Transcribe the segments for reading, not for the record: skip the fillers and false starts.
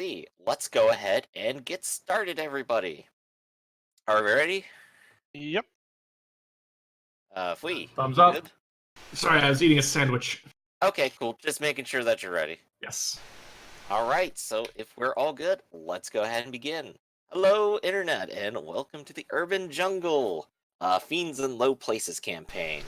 Alrighty, let's go ahead and get started, everybody. Are we ready? Yep. Fui, Thumbs you up. good? Sorry, I was eating a sandwich. Okay, cool. Just making sure that you're ready. Yes. Alright, so if we're all good, let's go ahead and begin. Hello, Internet, and welcome to the Urban Jungle, Fiends in Low Places campaign.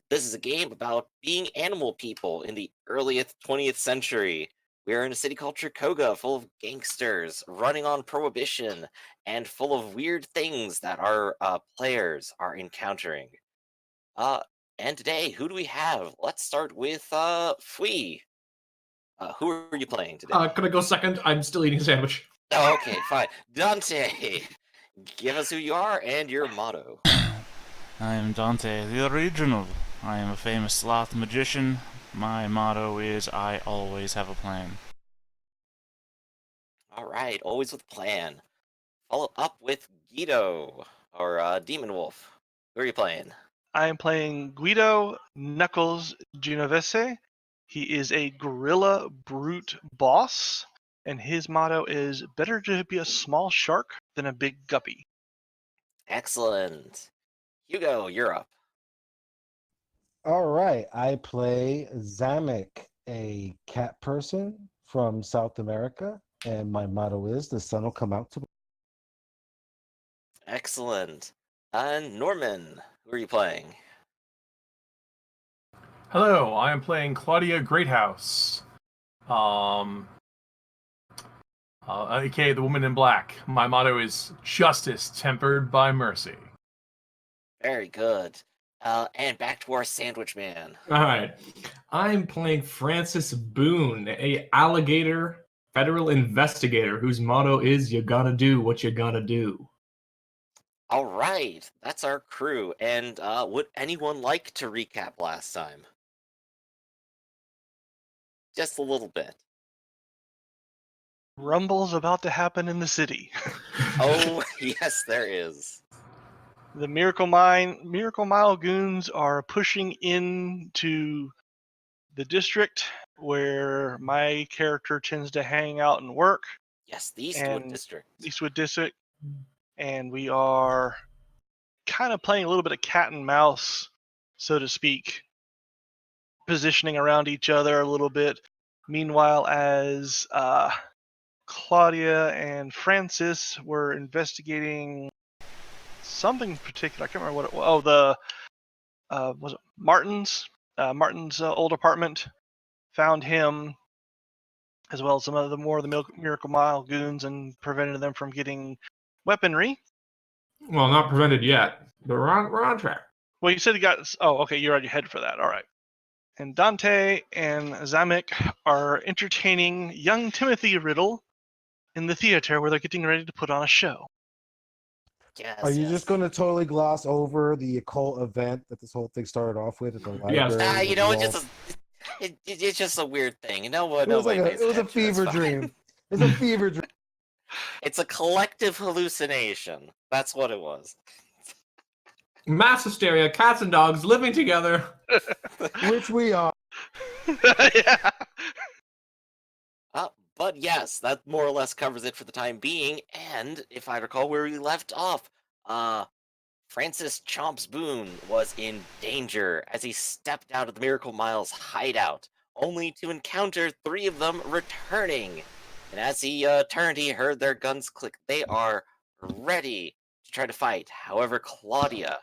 This is a game about being animal people in the earliest 20th century. We are in a city called Trikoga, full of gangsters, running on Prohibition, and full of weird things that our players are encountering. Uh, and today, who do we have? Let's start with Fui. Who are you playing today? Can I go second? I'm still eating a sandwich. Oh, okay, fine. Dante, give us who you are and your motto. I am Dante, the original. I am a famous sloth magician. My motto is, I always have a plan. Alright, always with a plan. Follow up with Guido, or Demon Wolf. Who are you playing? I am playing Guido Knuckles Genovese. He is a gorilla brute boss, and his motto is better to be a small shark than a big guppy. Excellent. Hugo, you're up. All right, I play Zamek, a cat person from South America, and my motto is the sun will come out tomorrow. Excellent. And Norman, who are you playing? Hello, I am playing Claudia Greathouse. AKA the Woman in Black. My motto is justice tempered by mercy. Very good. And back to our sandwich man. All right. I'm playing Francis Boone, a alligator federal investigator whose motto is you gotta do what you gotta do. Alright, that's our crew. And would anyone like to recap last time? Just a little bit. Rumble's about to happen in the city. Oh, yes, there is. The Miracle Mile goons are pushing into the district where my character tends to hang out and work. Yes, the Eastwood And District. Eastwood District, and we are kind of playing a little bit of cat and mouse, so to speak, positioning around each other a little bit. Meanwhile, as Claudia and Francis were investigating something particular, I can't remember what it was. Oh, was it Martin's? Martin's old apartment. Found him, as well as some of the more of the Miracle Mile goons, and prevented them from getting weaponry. Well, not prevented yet, but we're on track. Well, you said you got. Oh, okay, you're already headed for that. All right. And Dante and Zamek are entertaining young Timothy Riddle in the theater where they're getting ready to put on a show. Yes, Are you yes. just going to totally gloss over the occult event that this whole thing started off with at the library? Yes. You know, it's just a weird thing. You know what? It was a fever dream. It's a fever dream. It's a collective hallucination. That's what it was. Mass hysteria, cats and dogs living together. Which we are. Yeah. But yes, that more or less covers it for the time being. And if I recall where we left off, Francis Chomps Boone was in danger as he stepped out of the Miracle Mile's hideout, only to encounter 3 of them returning. And as he turned, he heard their guns click. They are ready to try to fight. However, Claudia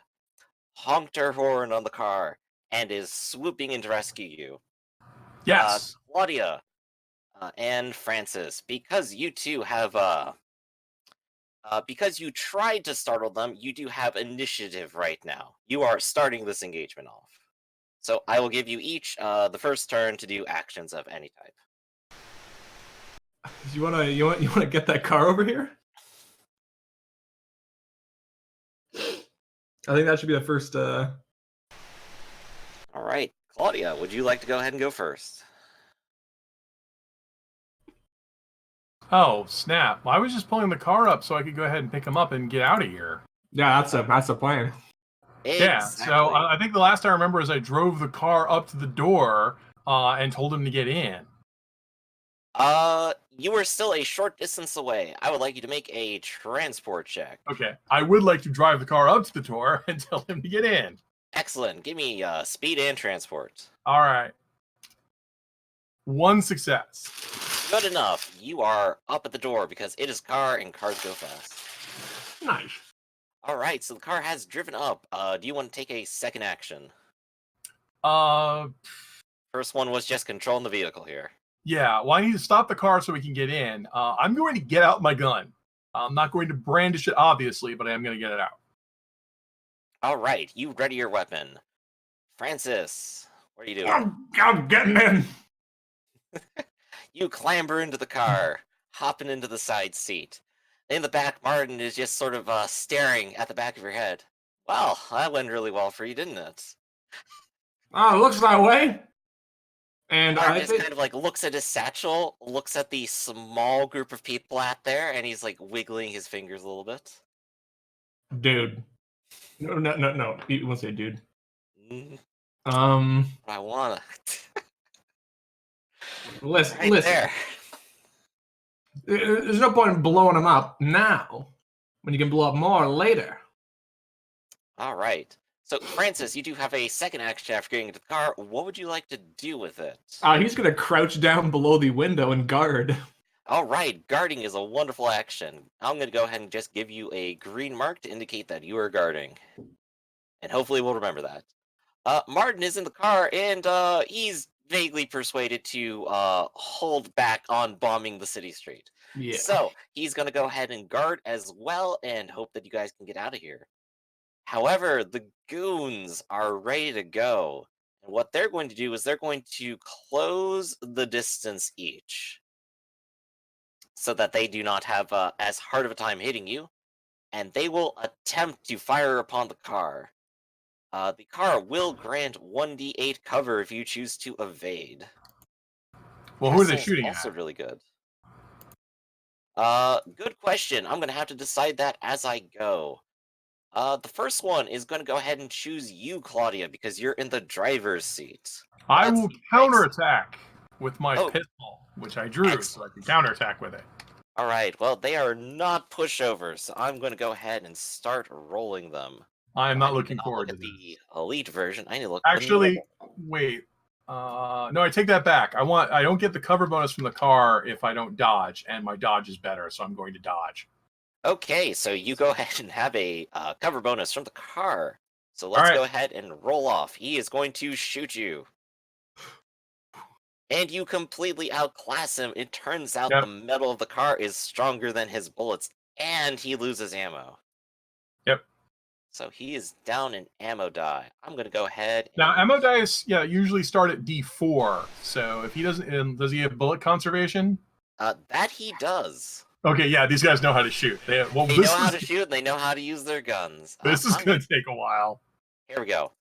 honked her horn on the car and is swooping in to rescue you. Yes. Claudia and Francis, because you two have because you tried to startle them, you do have initiative right now. You are starting this engagement off. So I will give you each the first turn to do actions of any type. You wanna get that car over here? I think that should be the first. All right, Claudia, would you like to go ahead and go first? Oh, snap. Well, I was just pulling the car up so I could go ahead and pick him up and get out of here. Yeah, that's a plan. Yeah, so I think the last I remember is I drove the car up to the door and told him to get in. You are still a short distance away. I would like you to make a transport check. Okay. I would like to drive the car up to the door and tell him to get in. Excellent. Give me speed and transport. All right. 1 success. Good enough. You are up at the door because it is car and cars go fast. Nice. All right, so the car has driven up. Do you want to take a second action? Uh, First one was just controlling the vehicle here. yeah. Well, I need to stop the car so we can get in. I'm going to get out my gun. I'm not going to brandish it, obviously, but I am going to get it out. All right, you ready your weapon. Francis, what are you doing? I'm getting in. You clamber into the car, hopping into the side seat. In the back, Martin is just sort of staring at the back of your head. Well, that went really well for you, didn't it? Oh, looks that way. And Martin I just think kind of like looks at his satchel, looks at the small group of people out there, and he's like wiggling his fingers a little bit. dude. No. You won't say dude. Mm, Um, I wanna. listen. Right there. There's no point in blowing them up now when you can blow up more later. All right. So, Francis, you do have a second action after getting into the car. What would you like to do with it? He's gonna crouch down below the window and guard. All right, guarding is a wonderful action. I'm going to go ahead and just give you a green mark to indicate that you are guarding. And hopefully we'll remember that. Martin is in the car, and he's vaguely persuaded to hold back on bombing the city street. Yeah. So, he's going to go ahead and guard as well and hope that you guys can get out of here. However, the goons are ready to go. And what they're going to do is they're going to close the distance each, so that they do not have as hard of a time hitting you, and they will attempt to fire upon the car. The car will grant 1d8 cover if you choose to evade. Well, who are they Castle's shooting also at? really good. Good question. I'm going to have to decide that as I go. The first one is going to go ahead and choose you, Claudia, because you're in the driver's seat. I Let's will see, counterattack with my Oh. pistol, which I drew, so I can counterattack with it. All right, well, they are not pushovers, so I'm going to go ahead and start rolling them. I am I not need looking not forward look to at this. the elite version. I need to look at the Actually, normal. wait. No, I take that back. I don't get the cover bonus from the car if I don't dodge, and my dodge is better, so I'm going to dodge. Okay, so you go ahead and have a cover bonus from the car. So let's right. go ahead and roll off. He is going to shoot you. And you completely outclass him. It turns out Yep. the metal of the car is stronger than his bullets, and he loses ammo. Yep. So he is down in ammo die. I'm going to go ahead and... Now, ammo dice, usually start at D4. So if he doesn't, does he have bullet conservation? That he does. Okay, yeah, these guys know how to shoot. They They know how to shoot, and they know how to use their guns. This is going to take a while. Here we go.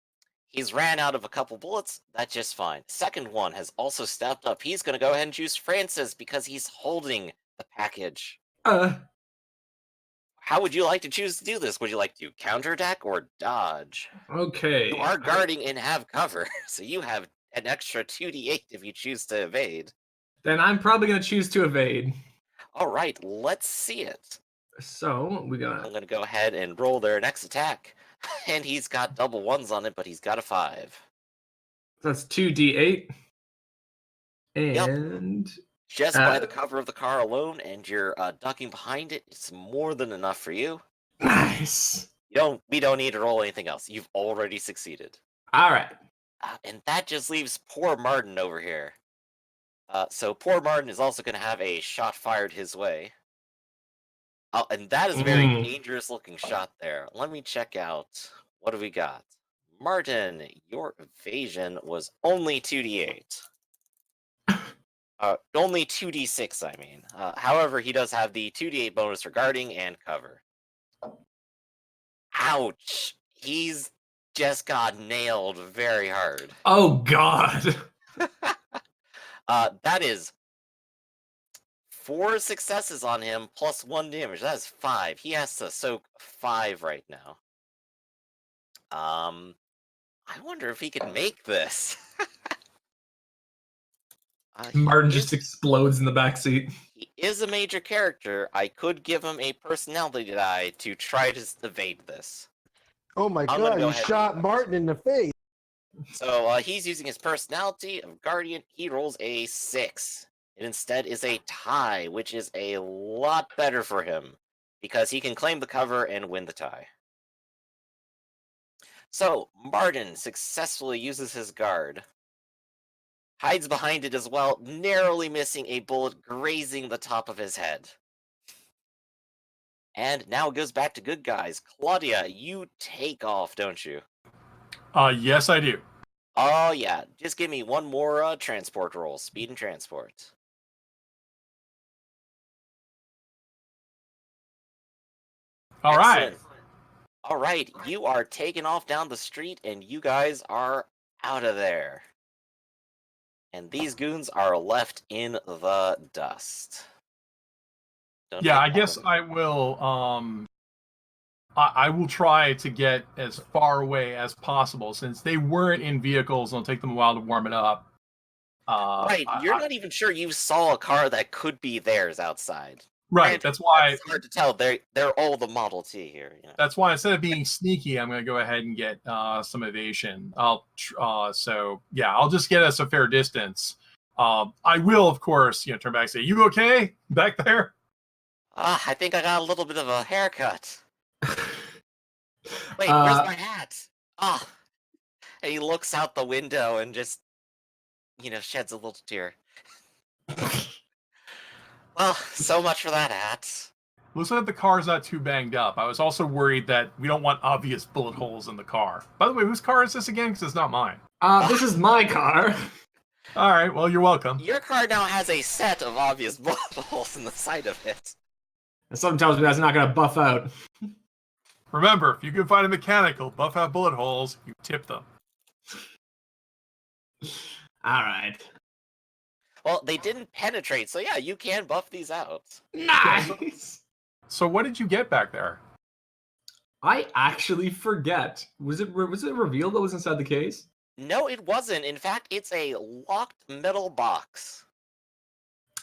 He's ran out of a couple bullets. That's just fine. Second one has also stepped up. He's going to go ahead and choose Francis because he's holding the package. How would you like to choose to do this? Would you like to counterattack or dodge? Okay. You are guarding and have cover, so you have an extra 2d8 if you choose to evade. Then I'm probably gonna choose to evade. All right, let's see it. So we're I'm gonna. going to go ahead and roll their next attack. And he's got double ones on it, but he's got a 5. That's 2d8. And Just by the cover of the car alone, and you're ducking behind it, it's more than enough for you. nice. We don't need to roll anything else. You've already succeeded. All right. And that just leaves poor Martin over here. So poor Martin is also going to have a shot fired his way. And that is a very dangerous looking shot there. Let me check out. What do we got? Martin, your evasion was only 2d8. Only 2d6, I mean. However, he does have the 2d8 bonus for guarding and cover. Ouch! He's just got nailed very hard. Oh, God. That is 4 successes on him plus 1 damage. That is 5. He has to soak 5 right now. I wonder if he can make this. Martin he just explodes in the backseat. he is a major character. I could give him a personality die to try to evade this. Oh my I'm gonna god, go you ahead and shot do that. Martin in the face. So he's using his personality of Guardian. He rolls a 6. It instead is a tie, which is a lot better for him because he can claim the cover and win the tie. So Martin successfully uses his guard, hides behind it as well, narrowly missing a bullet grazing the top of his head. And now it goes back to good guys. Claudia, you take off, don't you? Yes, I do. Oh yeah, just give me one more transport roll. Speed and transport. All right. Excellent. All right, you are taking off down the street, and you guys are out of there. And these goons are left in the dust. Don't Yeah, take I guess long. I will. I will try to get as far away as possible since they weren't in vehicles. It'll take them a while to warm it up. Right, you're not even sure you saw a car that could be theirs outside. Right. Granted, That's why. it's hard to tell. They're all the Model T here. You know? That's why instead of being sneaky, I'm going to go ahead and get some evasion. I'll just get us a fair distance. I will, of course, turn back and say, "You okay back there?" I think I got a little bit of a haircut. Wait, where's my hat? Ah, and he looks out the window and just, sheds a little tear. Well, so much for that hat. Looks like the car's not too banged up. I was also worried that we don't want obvious bullet holes in the car. By the way, whose car is this again? Because it's not mine. This is my car. All right, well, you're welcome. Your car now has a set of obvious bullet holes in the side of it. And something tells me that's not going to buff out. Remember, if you can find a mechanical buff out bullet holes, you tip them. All right. Well, they didn't penetrate, so yeah, you can buff these out. Nice. So what did you get back there? I actually forget. Was it revealed that was inside the case? No, it wasn't. In fact, it's a locked metal box.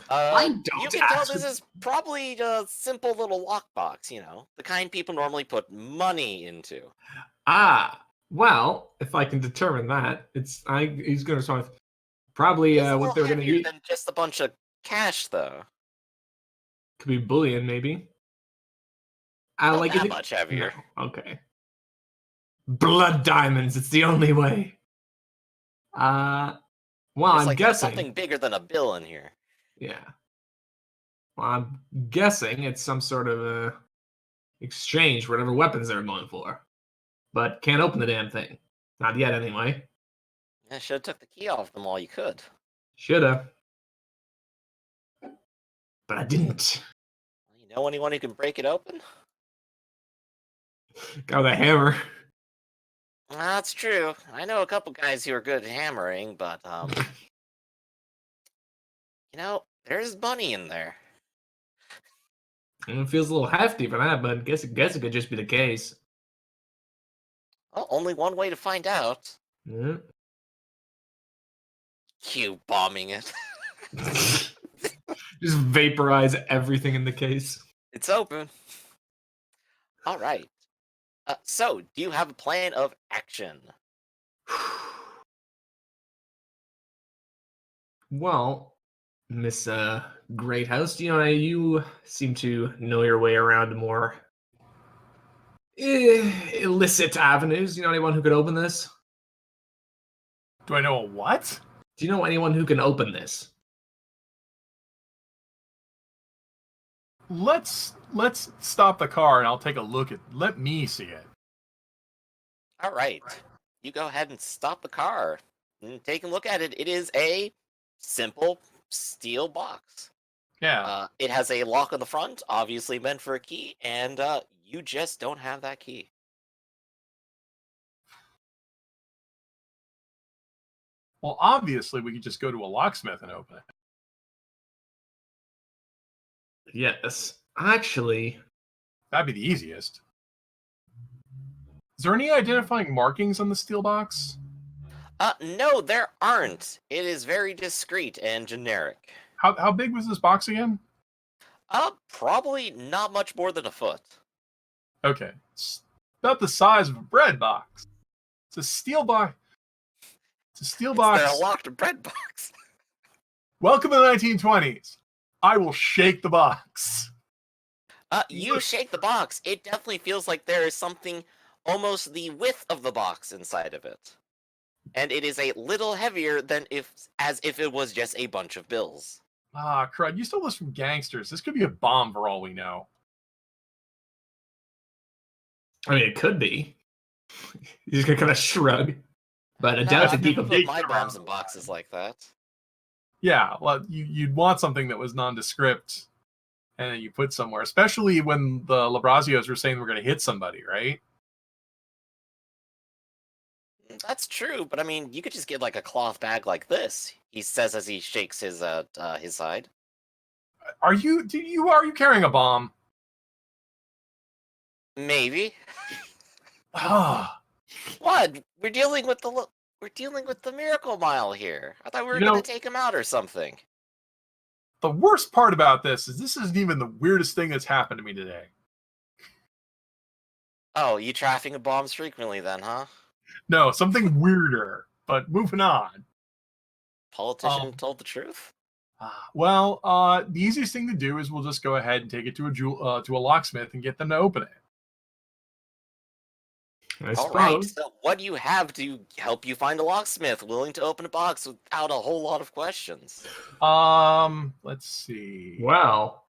I You don't can tell actually- this is probably a simple little lockbox, the kind people normally put money into. Well, if I can determine that, he's going to sort of probably It's a what they're little going to heavier use. than just a bunch of cash, though. Could be bullion, maybe. Not like that it- much heavier. No. Okay. Blood diamonds. It's the only way. Well, It's I'm like guessing. something bigger than a bill in here. Yeah. Well, I'm guessing it's some sort of a exchange, whatever weapons they're going for. But can't open the damn thing. Not yet, anyway. I should have took the key off them while you could. Shoulda. But I didn't. You know anyone who can break it open? Got with a hammer. That's true. I know a couple guys who are good at hammering, but there's money in there. It feels a little hefty for that, but I guess it could just be the case. Well, only one way to find out. Yeah. Q bombing it. Just vaporize everything in the case. It's open. All right. So, do you have a plan of action? Well, Miss Greathouse, you seem to know your way around more illicit avenues. Do you know anyone who could open this? Do I know a what? Do you know anyone who can open this? Let's stop the car and I'll take a look at. Let me see it. All right. You go ahead and stop the car and take a look at it. It is a simple steel box. Yeah. It has a lock on the front, obviously meant for a key, and you just don't have that key. Well, obviously we could just go to a locksmith and open it. Yes. Actually, That'd be the easiest. Is there any identifying markings on the steel box? No, there aren't. It is very discreet and generic. How big was this box again? Probably not much more than a foot. Okay, it's about the size of a bread box. It's a steel box. It's a steel box. It's their locked bread box. Welcome to the 1920s. I will shake the box. You shake the box. It definitely feels like there is something almost the width of the box inside of it. And it is a little heavier than as if it was just a bunch of bills. Ah, crud. You stole this from gangsters. This could be a bomb for all we know. I mean, it could be. He's just gonna kind of shrug. But I No, doubt I've to keep never a put big my bombs in boxes like that. Yeah, well, you'd want something that was nondescript and then you put somewhere, especially when the Labrazios were saying we're going to hit somebody, right? That's true, but I mean, you could just get like a cloth bag like this. He says as he shakes his side. Are you carrying a bomb? Maybe. Ah, What? We're dealing with the Miracle Mile here. I thought we were You know- gonna take him out or something. the worst part about this isn't even the weirdest thing that's happened to me today. Oh, you trafficking bombs frequently then, huh? No, something weirder. But moving on. Politician told the truth? Well, the easiest thing to do is we'll just go ahead and take it to a locksmith and get them to open it. I All right, suppose. so what do you have to help you find a locksmith willing to open a box without a whole lot of questions? Let's see. Well,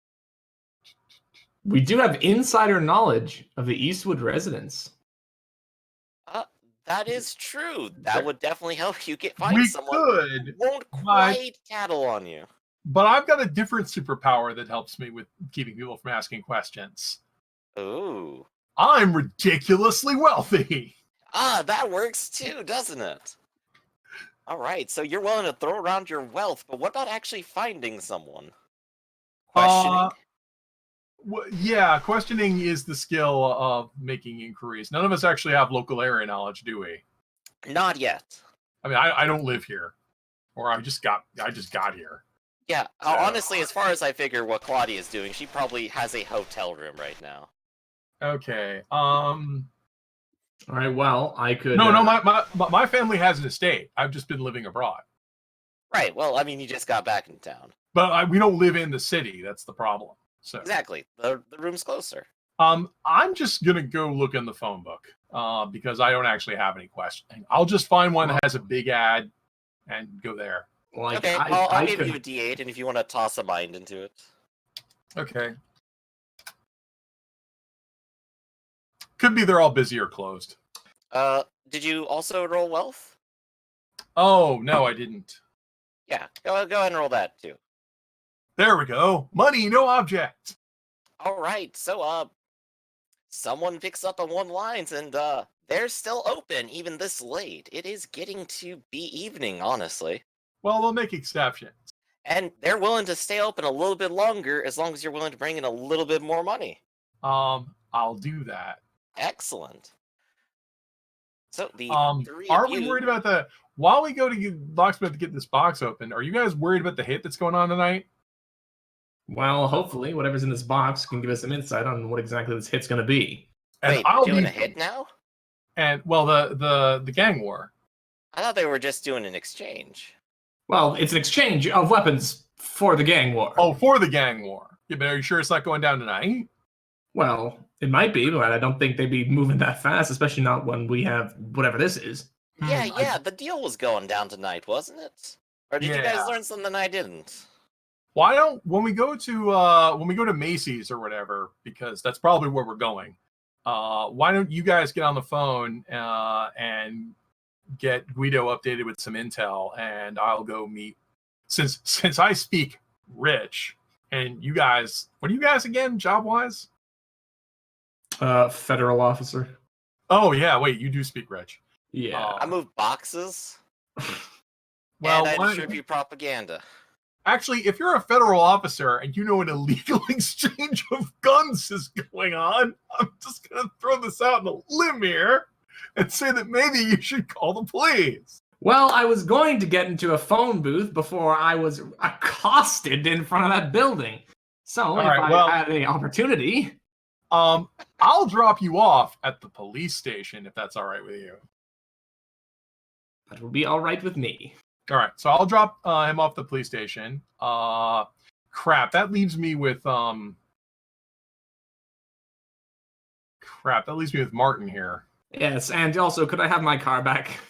we do have insider knowledge of the Eastwood residence. That is true. That would definitely help you find We someone who could, won't quite tattle on you. but I've got a different superpower that helps me with keeping people from asking questions. Ooh. I'm ridiculously wealthy. That works too, doesn't it? All right, so you're willing to throw around your wealth, but what about actually finding someone? Questioning? Yeah, questioning is the skill of making inquiries. None of us actually have local area knowledge, do we? Not yet. I mean, I don't live here, or I just got here. Yeah, honestly, as far as I figure what Claudia is doing, she probably has a hotel room right now. Okay. All right. Well, I could. No, my family has an estate. I've just been living abroad. Right, well, I mean, you just got back in town. But we don't live in the city. That's the problem. So Exactly. The room's closer. I'm just gonna go look in the phone book because I don't actually have any questions. I'll just find one that has a big ad and go there. Like, Okay, I I'll give could- you a D8, and if you want to toss a mind into it. Okay. Could be they're all busy or closed. Did you also roll wealth? Oh no, I didn't. Yeah, go ahead and roll that too. There we go. Money, no object. All right, so someone picks up on one lines, and they're still open even this late. It is getting to be evening, honestly, Well, they'll make exceptions. and they're willing to stay open a little bit longer as long as you're willing to bring in a little bit more money. I'll do that. Excellent. So the three Are of we you, worried about while we go to locksmith to get this box open, are you guys worried about the hit that's going on tonight? Well, hopefully, whatever's in this box can give us some insight on what exactly this hit's going to be. And wait, I'll doing be a hit now? and well the gang war. I thought they were just doing an exchange. Well, it's an exchange of weapons for the gang war. Oh, for the gang war. Yeah, but are you sure it's not going down tonight? Well, it might be, but I don't think they'd be moving that fast, especially not when we have whatever this is. Yeah, the deal was going down tonight, wasn't it? Or did you guys Yeah. learn something I didn't? Why don't when we go to Macy's or whatever, because that's probably where we're going. Why don't you guys get on the phone and get Guido updated with some intel, and I'll go meet since I speak rich, and you guys, what are you guys again, job wise? Federal officer. Oh yeah, wait, you do speak rich. Yeah. I moved boxes, Well, and I why- distribute propaganda. Actually, if you're a federal officer and you know an illegal exchange of guns is going on, I'm just going to throw this out on a limb here and say that maybe you should call the police. Well, I was going to get into a phone booth before I was accosted in front of that building. So, if I had the opportunity... I'll drop you off at the police station if that's all right with you. That will be all right with me. All right, so I'll drop him off the police station. Crap, that leaves me with Martin here. Yes, and also, could I have my car back?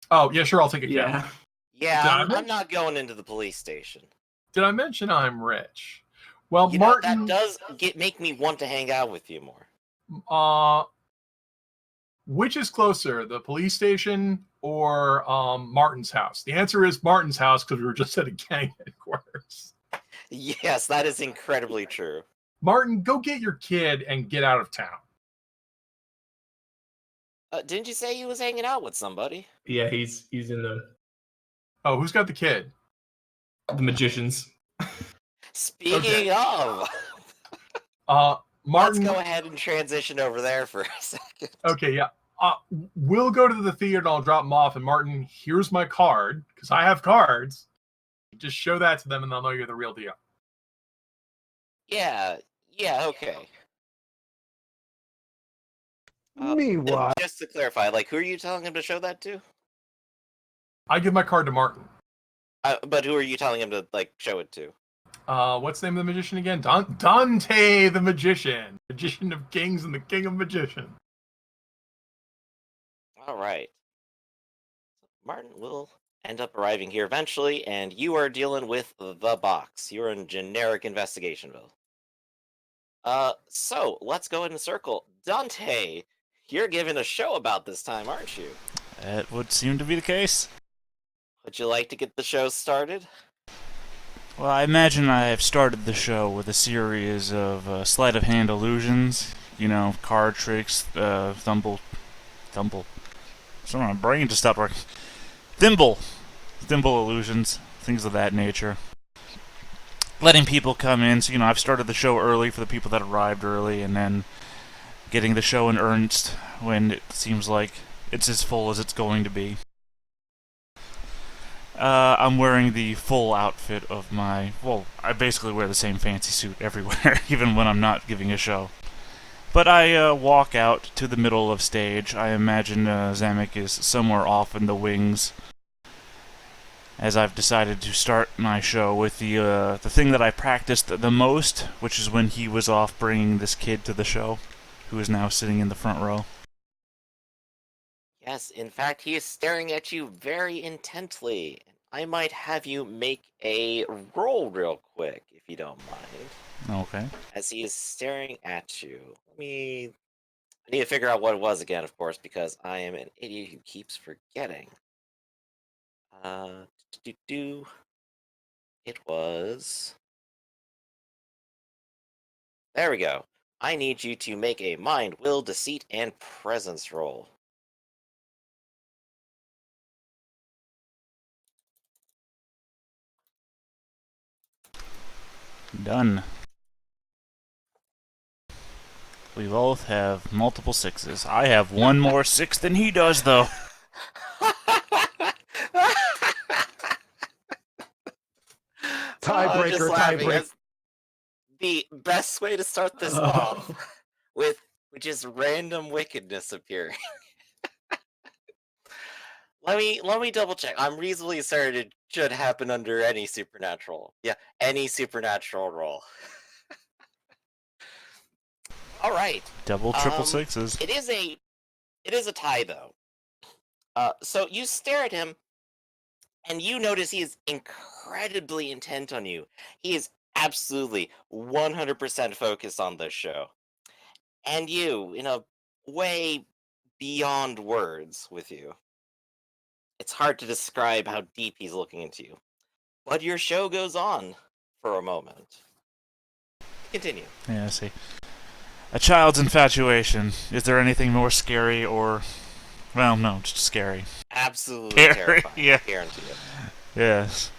Oh, yeah, sure, I'll take a cab. Yeah. Yeah, I'm not going into the police station. Did I mention I'm rich? Well, You Martin... know, that does make me want to hang out with you more. Which is closer, the police station or Martin's house? The answer is Martin's house because we were just at a gang headquarters. Yes, that is incredibly true. Martin, go get your kid and get out of town. Didn't you say he was hanging out with somebody? Yeah, he's in the... Oh, who's got the kid? The magicians. Speaking of... Martin... Let's go ahead and transition over there for a second. Okay, yeah. We'll go to the theater and I'll drop them off. And Martin, here's my card, because I have cards. Just show that to them and they'll know you're the real deal. Yeah, okay. Meanwhile, Just to clarify, like, who are you telling him to show that to? I give my card to Martin. But who are you telling him to, like, show it to? What's the name of the magician again? Dante the Magician. Magician of Kings and the King of Magicians. Alright. Martin will end up arriving here eventually, and you are dealing with the box. You're in generic Investigationville. So, let's go in a circle. Dante, you're giving a show about this time, aren't you? It would seem to be the case. Would you like to get the show started? Well, I imagine I have started the show with a series of sleight of hand illusions. You know, card tricks, thimble. Sorry, my brain just stopped working. Thimble illusions, things of that nature. Letting people come in, so, you know, I've started the show early for the people that arrived early, and then getting the show in earnest when it seems like it's as full as it's going to be. I'm wearing the full outfit of my... Well, I basically wear the same fancy suit everywhere, even when I'm not giving a show. But I walk out to the middle of stage. I imagine Zamek is somewhere off in the wings, as I've decided to start my show with the thing that I practiced the most, which is when he was off bringing this kid to the show, who is now sitting in the front row. Yes, in fact, he is staring at you very intently. I might have you make a roll real quick, if you don't mind. Okay. As he is staring at you. I need to figure out what it was again, of course, because I am an idiot who keeps forgetting. It was... There we go. I need you to make a mind, will, deceit, and presence roll. Done. We both have multiple sixes. I have one more 6 than he does, though. tiebreaker. The best way to start this off with just random wickedness appearing. Let me double check. I'm reasonably certain it should happen under any supernatural. Yeah, any supernatural roll. All right. Double, triple sixes. It is a tie though. So you stare at him, and you notice he is incredibly intent on you. He is absolutely 100% focused on this show, and you, in a way beyond words, with you. It's hard to describe how deep he's looking into you. But your show goes on for a moment. Continue. Yeah, I see. A child's infatuation. Is there anything more scary or... Well, no, just scary. Absolutely terrifying. Yeah. I guarantee it. Yes.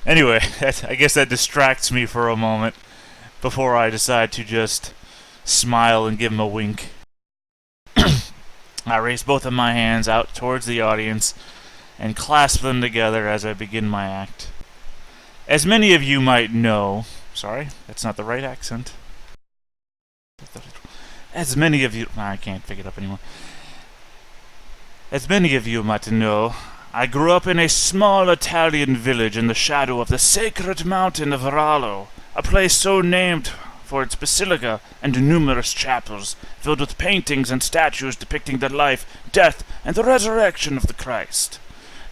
Anyway, I guess that distracts me for a moment before I decide to just smile and give him a wink. I raise both of my hands out towards the audience and clasp them together as I begin my act. As many of you might know... Sorry, that's not the right accent. As many of you... I can't pick it up anymore. As many of you might know, I grew up in a small Italian village in the shadow of the sacred mountain of Varallo, a place so named for its basilica and numerous chapels, filled with paintings and statues depicting the life, death, and the resurrection of the Christ.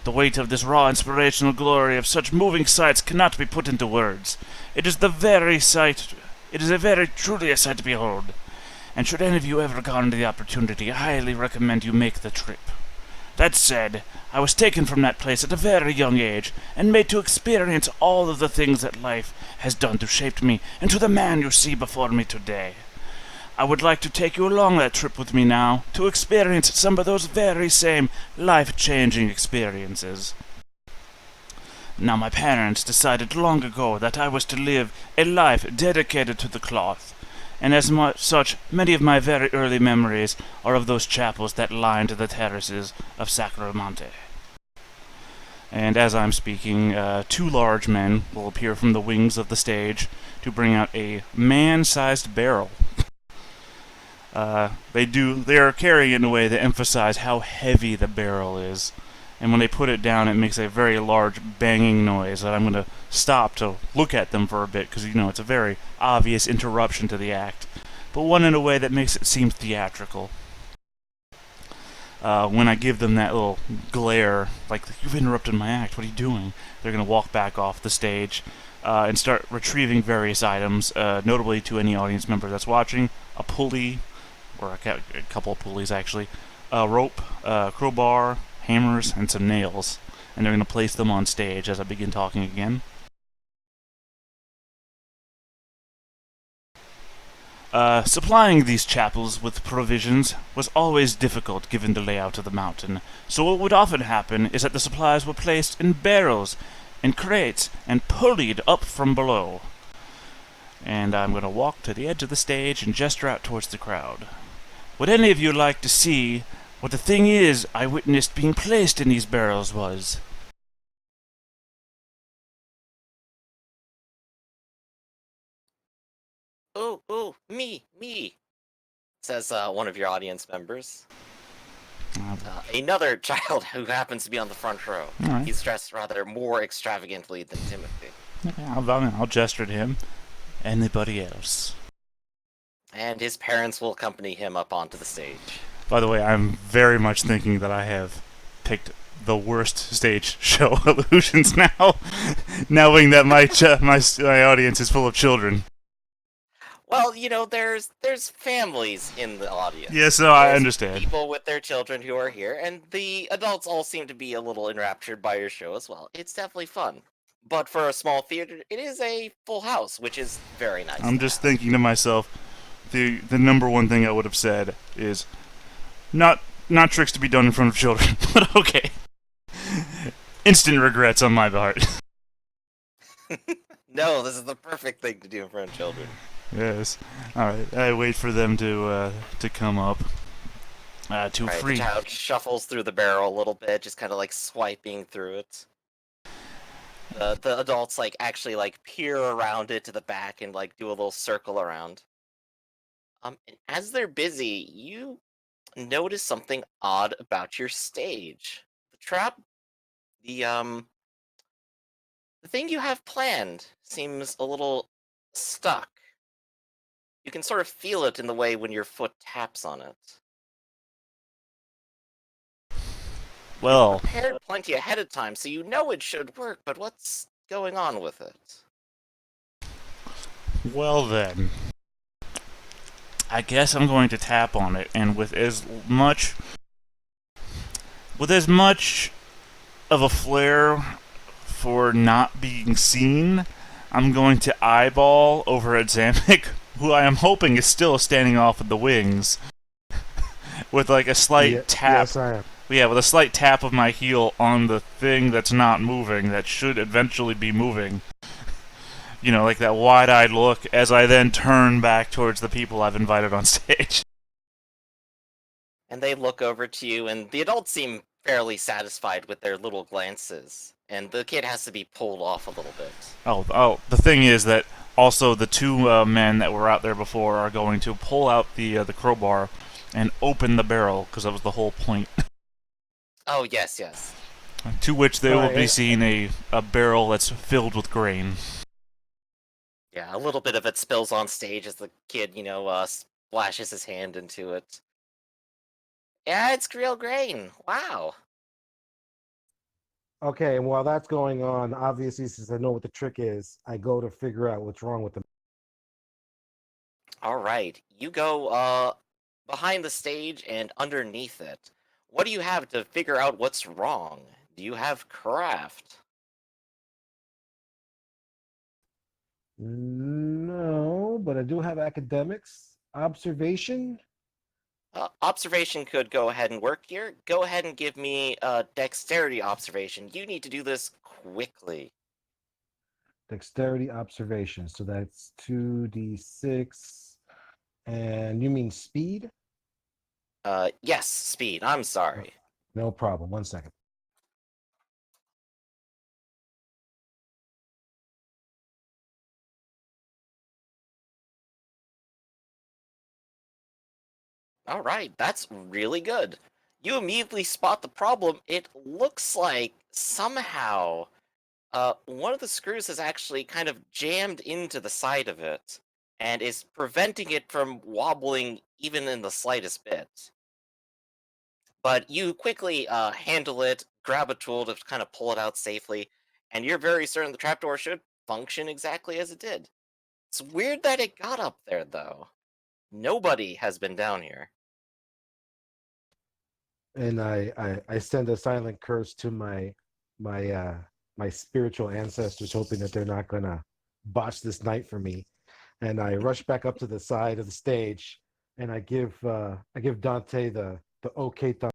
The weight of this raw inspirational glory of such moving sights cannot be put into words. It is a very truly a sight to behold. And should any of you ever garner the opportunity, I highly recommend you make the trip. That said, I was taken from that place at a very young age, and made to experience all of the things that life has done to shape me into the man you see before me today. I would like to take you along that trip with me now, to experience some of those very same life-changing experiences. Now, my parents decided long ago that I was to live a life dedicated to the cloth, and as such, many of my very early memories are of those chapels that lined the terraces of Sacromonte. And as I'm speaking, two large men will appear from the wings of the stage to bring out a man-sized barrel. They are carrying it in a way that emphasize how heavy the barrel is. And when they put it down, it makes a very large banging noise that I'm going to stop to look at them for a bit, because, it's a very obvious interruption to the act, but one in a way that makes it seem theatrical. When I give them that little glare, like, you've interrupted my act, what are you doing? They're going to walk back off the stage and start retrieving various items, notably to any audience member that's watching, a pulley, or a couple of pulleys actually, a rope, crowbar, hammers, and some nails, and they're going to place them on stage as I begin talking again. Supplying these chapels with provisions was always difficult given the layout of the mountain, so what would often happen is that the supplies were placed in barrels and crates and pulleyed up from below. And I'm going to walk to the edge of the stage and gesture out towards the crowd. Would any of you like to see what the thing is I witnessed being placed in these barrels was? Oh, me, says one of your audience members. Another child who happens to be on the front row. Right. He's dressed rather more extravagantly than Timothy. Okay, I'll gesture to him. Anybody else? And his parents will accompany him up onto the stage. By the way, I'm very much thinking that I have picked the worst stage show illusions now, knowing that my audience is full of children. Well, there's families in the audience. Yes, no, I There's understand. people with their children who are here, and the adults all seem to be a little enraptured by your show as well. It's definitely fun. But for a small theater, it is a full house, which is very nice. I'm just thinking to myself, the number one thing I would have said is, not tricks to be done in front of children, but okay. Instant regrets on my part. No, this is the perfect thing to do in front of children. Yes. Alright, I wait for them to come up. The child shuffles through the barrel a little bit, just kind of like swiping through it. The adults actually peer around it to the back and do a little circle around. And as they're busy, you notice something odd about your stage. The trap, the thing you have planned seems a little stuck. You can sort of feel it in the way when your foot taps on it. Well, You prepared plenty ahead of time, so you know it should work, but what's going on with it? well then. I guess I'm going to tap on it, and with as much of a flair for not being seen, I'm going to eyeball over at Zamek, who I am hoping is still standing off with the wings, with a slight tap. Yes, I am. Yeah, with a slight tap of my heel on the thing that's not moving, that should eventually be moving. That wide-eyed look, as I then turn back towards the people I've invited on stage. And they look over to you, and the adults seem fairly satisfied with their little glances. And the kid has to be pulled off a little bit. Oh, the thing is that also the two men that were out there before are going to pull out the crowbar and open the barrel, because that was the whole point. Oh, yes, yes. To which they will Right, be seeing a barrel that's filled with grain. Yeah, a little bit of it spills on stage as the kid, splashes his hand into it. Yeah, it's real grain. Wow. Okay, and while that's going on, obviously, since I know what the trick is, I go to figure out what's wrong with them. All right, you go behind the stage and underneath it. What do you have to figure out what's wrong? Do you have craft? No, but I do have academics. Observation? Observation could go ahead and work here. Go ahead and give me a dexterity observation. You need to do this quickly. Dexterity observation. So that's 2d6. And you mean speed? Yes, speed. I'm sorry. No problem. 1 second. All right, that's really good. You immediately spot the problem. It looks like somehow one of the screws has actually kind of jammed into the side of it and is preventing it from wobbling even in the slightest bit. But you quickly handle it, grab a tool to kind of pull it out safely, and you're very certain the trapdoor should function exactly as it did. It's weird that it got up there, though. Nobody has been down here. And I send a silent curse to my spiritual ancestors, hoping that they're not gonna botch this night for me. And I rush back up to the side of the stage, and I give Dante the okay thumb.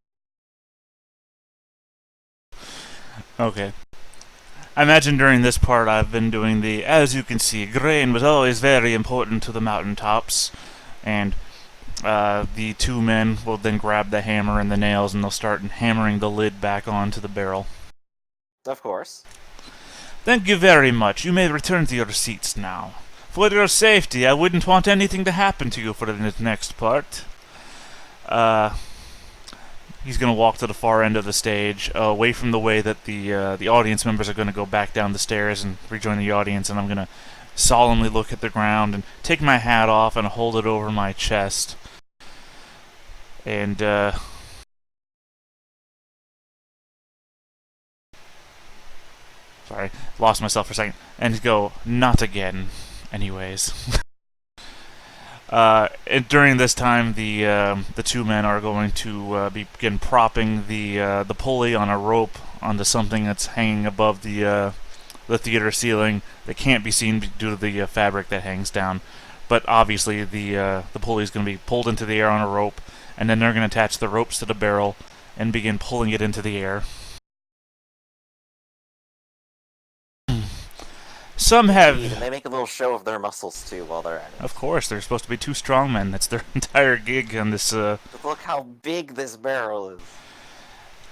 Okay. I imagine during this part I've been doing the, as you can see, grain was always very important to the mountaintops, and the two men will then grab the hammer and the nails and they'll start hammering the lid back onto the barrel. Of course. Thank you very much. You may return to your seats now. For your safety, I wouldn't want anything to happen to you for the next part. He's going to walk to the far end of the stage, away from the way that the audience members are going to go back down the stairs and rejoin the audience, and I'm going to solemnly look at the ground and take my hat off and hold it over my chest. And, sorry, lost myself for a second. And go, not again. Anyways. And during this time, the two men are going to begin propping the pulley on a rope onto something that's hanging above the theater ceiling that can't be seen due to the fabric that hangs down. But obviously, the pulley is going to be pulled into the air on a rope, and then they're going to attach the ropes to the barrel and begin pulling it into the air. Some have... Indeed, and they make a little show of their muscles, too, while they're at it. Of course, they're supposed to be two strong men. That's their entire gig on this... But look how big this barrel is.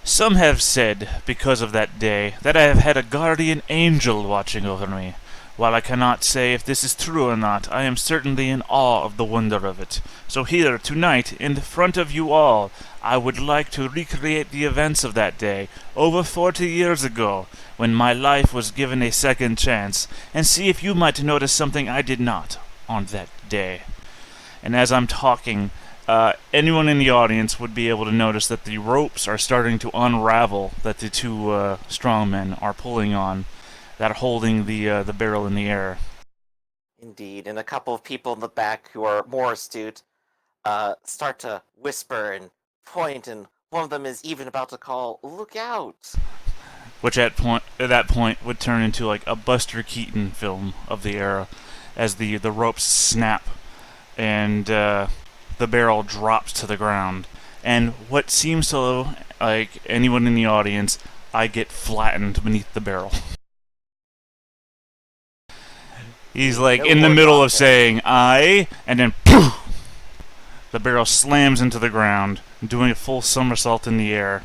Some have said, because of that day, that I have had a guardian angel watching over me. While I cannot say if this is true or not, I am certainly in awe of the wonder of it. So here, tonight, in front of you all, I would like to recreate the events of that day, over 40 years ago, when my life was given a second chance, and see if you might notice something I did not on that day. And as I'm talking, anyone in the audience would be able to notice that the ropes are starting to unravel that the two strong men are pulling on, that are holding the barrel in the air. Indeed, and a couple of people in the back who are more astute start to whisper and point, and one of them is even about to call, "Look out!" Which at that point would turn into like a Buster Keaton film of the era, as the ropes snap and the barrel drops to the ground. And what seems to like anyone in the audience, I get flattened beneath the barrel. He's like in the middle of saying "I," and then poof, The barrel slams into the ground, doing a full somersault in the air.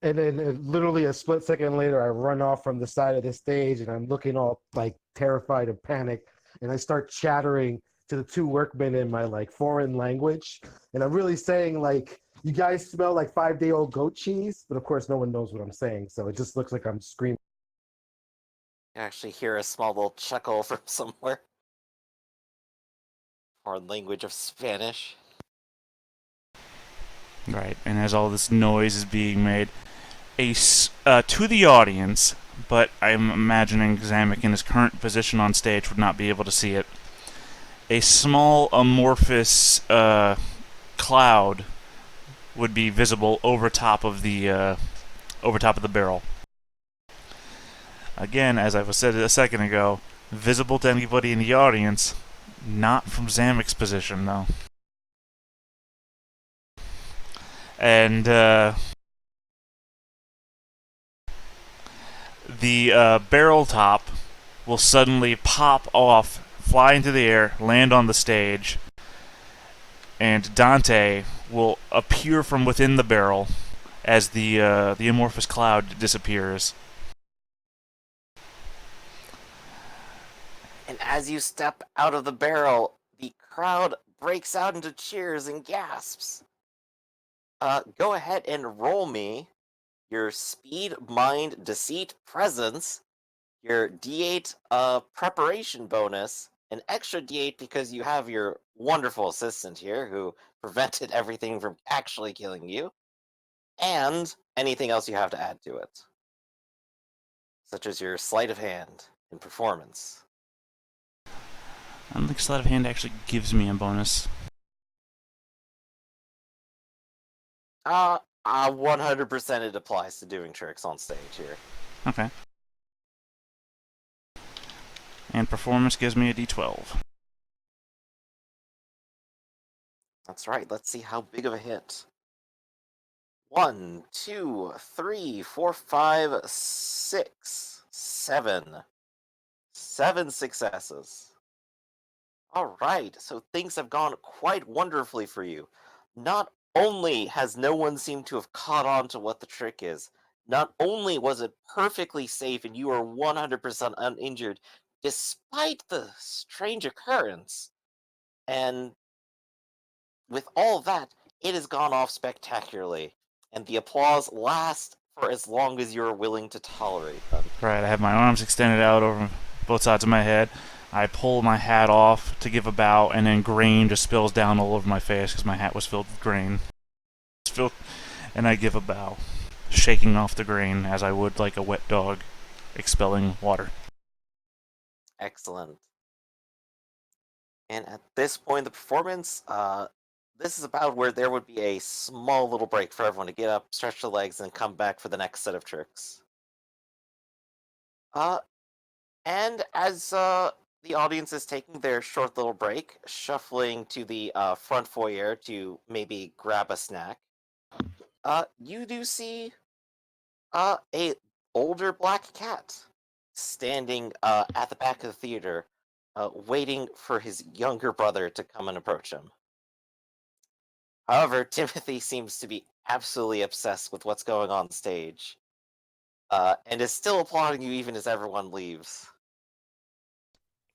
And then literally a split second later, I run off from the side of the stage and I'm looking all like terrified and panicked. And I start chattering to the two workmen in my like foreign language. And I'm really saying like, you guys smell like 5-day-old goat cheese. But of course, no one knows what I'm saying. So it just looks like I'm screaming. You actually hear a small little chuckle from somewhere. Foreign language of Spanish. Right, and as all this noise is being made, to the audience, but I'm imagining Zamek in his current position on stage would not be able to see it. A small amorphous cloud would be visible over top of the barrel. Again, as I said a second ago, visible to anybody in the audience, not from Zamek's position though. And the barrel top will suddenly pop off, fly into the air, land on the stage, and Dante will appear from within the barrel as the amorphous cloud disappears. And as you step out of the barrel, the crowd breaks out into cheers and gasps. Go ahead and roll me your speed, mind, deceit, presence, your D8 preparation bonus, an extra D8 because you have your wonderful assistant here who prevented everything from actually killing you, and anything else you have to add to it, such as your sleight of hand and performance. I don't think sleight of hand actually gives me a bonus. 100% it applies to doing tricks on stage here. Okay. And performance gives me a D12. That's right, let's see how big of a hit. 1, 2, 3, 4, 5, 6, 7. 7 successes. Alright, so things have gone quite wonderfully for you. Not only has no one seemed to have caught on to what the trick is, not only was it perfectly safe and you are 100% uninjured, despite the strange occurrence, and with all that, it has gone off spectacularly, and the applause lasts for as long as you're willing to tolerate them. Right, I have my arms extended out over both sides of my head. I pull my hat off to give a bow, and then grain just spills down all over my face because my hat was filled with grain. And I give a bow, shaking off the grain as I would like a wet dog expelling water. Excellent. And at this point in the performance, this is about where there would be a small little break for everyone to get up, stretch the legs, and come back for the next set of tricks. And as the audience is taking their short little break, shuffling to the front foyer to maybe grab a snack, you do see a older black cat standing at the back of the theater, waiting for his younger brother to come and approach him. However, Timothy seems to be absolutely obsessed with what's going on stage, and is still applauding you even as everyone leaves.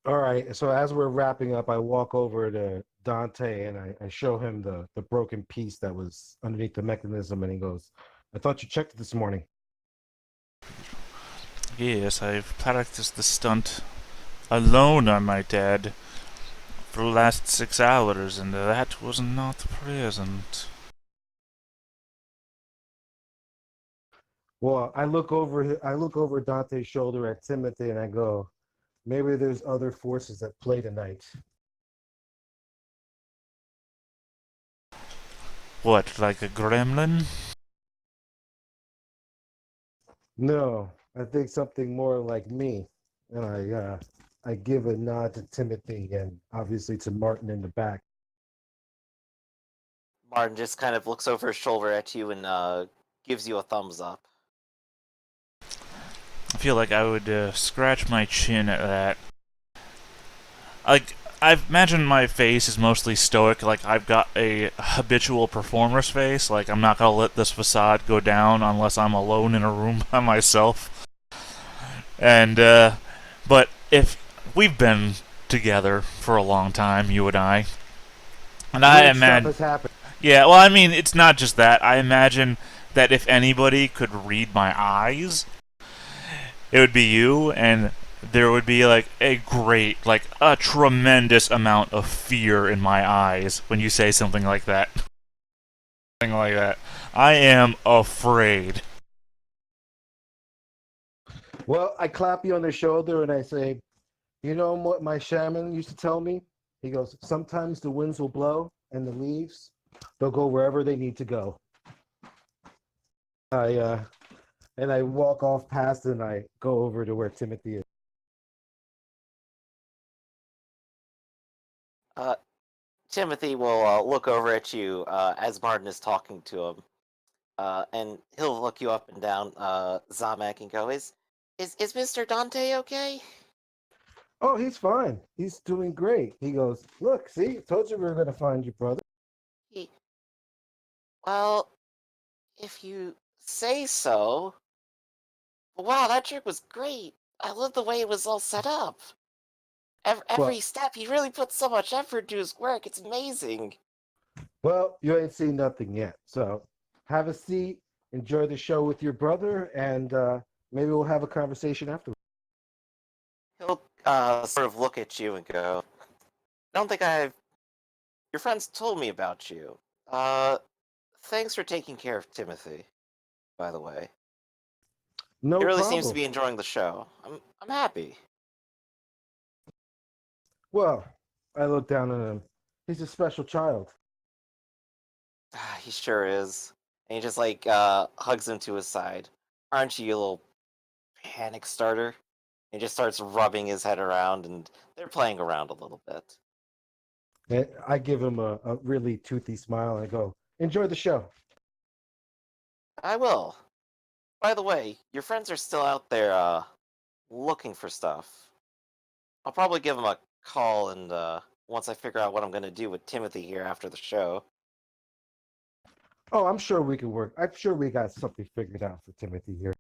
All right. So as we're wrapping up, I walk over to Dante and I show him the broken piece that was underneath the mechanism, and he goes, "I thought you checked it this morning." Yes, I've practiced the stunt alone, I might add, for the last 6 hours, and that was not present. Well, I look over Dante's shoulder at Timothy, and I go, "Maybe there's other forces at play tonight." What, like a gremlin? No, I think something more like me. And I give a nod to Timothy and obviously to Martin in the back. Martin just kind of looks over his shoulder at you and gives you a thumbs up. I feel like I would scratch my chin at that. Like, I imagine my face is mostly stoic. Like I've got a habitual performer's face. Like I'm not gonna let this facade go down unless I'm alone in a room by myself. And but if we've been together for a long time, you and I Weird stuff imagine. has happened. Yeah, well, I mean, it's not just that. I imagine that if anybody could read my eyes, it would be you, and there would be like a tremendous amount of fear in my eyes when you say something like that. Something like that. I am afraid. Well, I clap you on the shoulder and I say, you know what my shaman used to tell me? He goes, sometimes the winds will blow and the leaves, they'll go wherever they need to go. I walk off past and I go over to where Timothy is. Timothy will look over at you as Martin is talking to him, and he'll look you up and down, Zamek, and go, "Is Mr. Dante okay?" Oh, he's fine. He's doing great. He goes, look, see, told you we were going to find your brother. He, well, if you say so. Wow, that trick was great. I love the way it was all set up. Every Well, step, he really put so much effort into his work. It's amazing. well, you ain't seen nothing yet. So have a seat, enjoy the show with your brother, and maybe we'll have a conversation afterwards. He'll sort of look at you and go, "I don't think I've. Your friends told me about you. Uh, thanks for taking care of Timothy. By the way, he No really seems to problem. be enjoying the show. I'm happy." Well, I look down at him. He's a special child. He sure is. And he just like hugs him to his side. Aren't you, you little panic starter? He just starts rubbing his head around, and they're playing around a little bit. And I give him a really toothy smile and I go, enjoy the show. I will. By the way, your friends are still out there, looking for stuff. I'll probably give them a call, and once I figure out what I'm gonna do with Timothy here after the show. Oh, I'm sure we can work. I'm sure we got something figured out for Timothy here.